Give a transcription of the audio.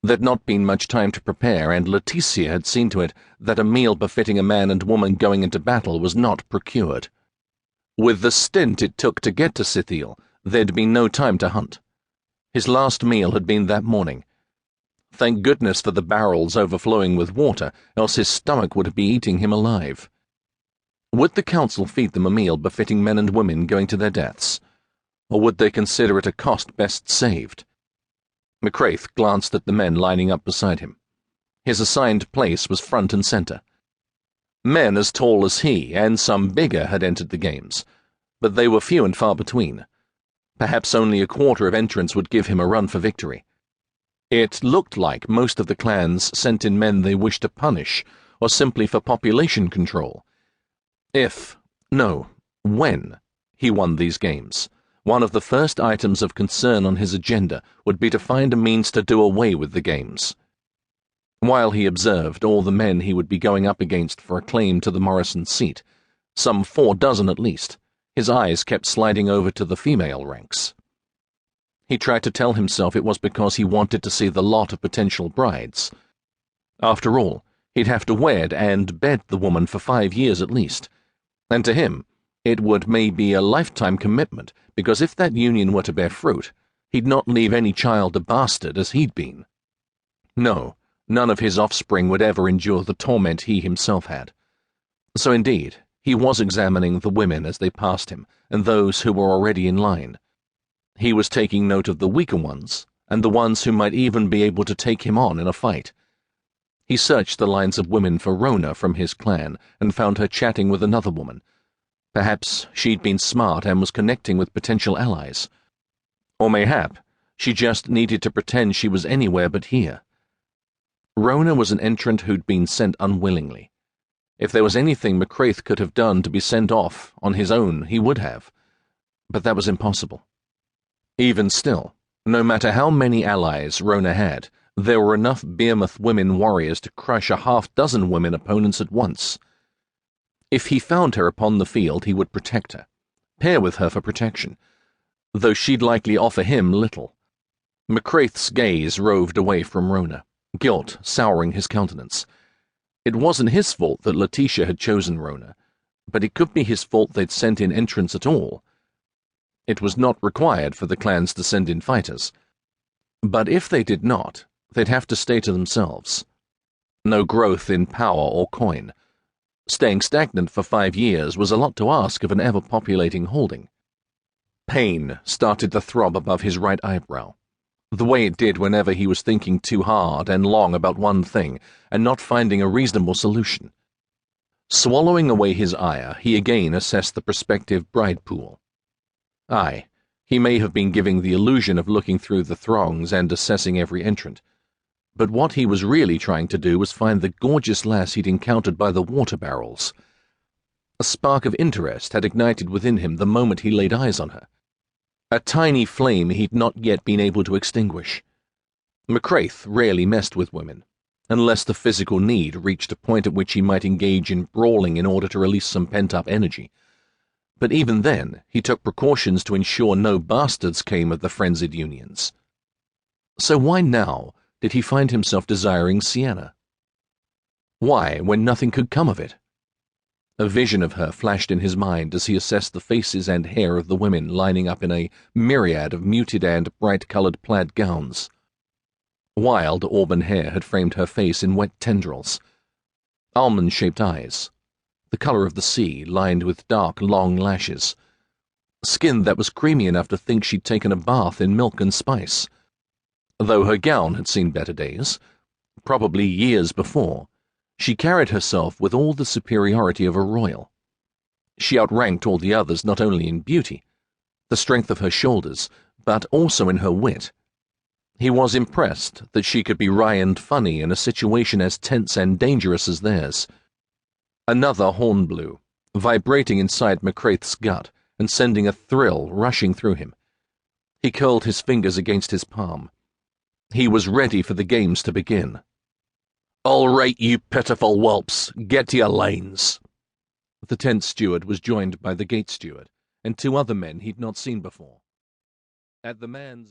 There'd not been much time to prepare, and Leticia had seen to it that a meal befitting a man and woman going into battle was not procured. With the stint it took to get to Sithiel, there'd been no time to hunt. His last meal had been that morning. Thank goodness for the barrels overflowing with water, else his stomach would be eating him alive. Would the council feed them a meal befitting men and women going to their deaths? Or would they consider it a cost best saved? Macrath glanced at the men lining up beside him. His assigned place was front and center. Men as tall as he, and some bigger, had entered the games, but they were few and far between. Perhaps only a quarter of entrants would give him a run for victory. It looked like most of the clans sent in men they wished to punish, or simply for population control. When he won these games, one of the first items of concern on his agenda would be to find a means to do away with the games. While he observed all the men he would be going up against for a claim to the Morrison seat, some 4 dozen at least, his eyes kept sliding over to the female ranks. He tried to tell himself it was because he wanted to see the lot of potential brides. After all, he'd have to wed and bed the woman for 5 years at least, and to him, it would maybe a lifetime commitment, because if that union were to bear fruit, he'd not leave any child a bastard as he'd been. No, none of his offspring would ever endure the torment he himself had. So indeed, he was examining the women as they passed him, and those who were already in line. He was taking note of the weaker ones, and the ones who might even be able to take him on in a fight. He searched the lines of women for Rona from his clan, and found her chatting with another woman. Perhaps she'd been smart and was connecting with potential allies. Or mayhap she just needed to pretend she was anywhere but here. Rona was an entrant who'd been sent unwillingly. If there was anything Macrath could have done to be sent off on his own, he would have. But that was impossible. Even still, no matter how many allies Rona had, there were enough behemoth women warriors to crush a half-dozen women opponents at once. If he found her upon the field, he would protect her, pair with her for protection, though she'd likely offer him little. Macrath's gaze roved away from Rona, guilt souring his countenance. It wasn't his fault that Leticia had chosen Rona, but it could be his fault they'd sent in entrants at all. It was not required for the clans to send in fighters. But if they did not, they'd have to stay to themselves. No growth in power or coin. Staying stagnant for 5 years was a lot to ask of an ever-populating holding. Pain started to throb above his right eyebrow, the way it did whenever he was thinking too hard and long about one thing and not finding a reasonable solution. Swallowing away his ire, he again assessed the prospective bride pool. Aye, he may have been giving the illusion of looking through the throngs and assessing every entrant, but what he was really trying to do was find the gorgeous lass he'd encountered by the water barrels. A spark of interest had ignited within him the moment he laid eyes on her. A tiny flame he'd not yet been able to extinguish. Macrath rarely messed with women, unless the physical need reached a point at which he might engage in brawling in order to release some pent-up energy. But even then, he took precautions to ensure no bastards came of the frenzied unions. So why now did he find himself desiring Ceana? Why, when nothing could come of it? A vision of her flashed in his mind as he assessed the faces and hair of the women lining up in a myriad of muted and bright-coloured plaid gowns. Wild auburn hair had framed her face in wet tendrils. Almond-shaped eyes, the colour of the sea lined with dark, long lashes. Skin that was creamy enough to think she'd taken a bath in milk and spice. Though her gown had seen better days, probably years before, she carried herself with all the superiority of a royal. She outranked all the others not only in beauty, the strength of her shoulders, but also in her wit. He was impressed that she could be wry and funny in a situation as tense and dangerous as theirs. Another horn blew, vibrating inside Macrath's gut and sending a thrill rushing through him. He curled his fingers against his palm. He was ready for the games to begin. "All right, you pitiful whelps, get to your lanes." The tent steward was joined by the gate steward and 2 other men he'd not seen before. At the man's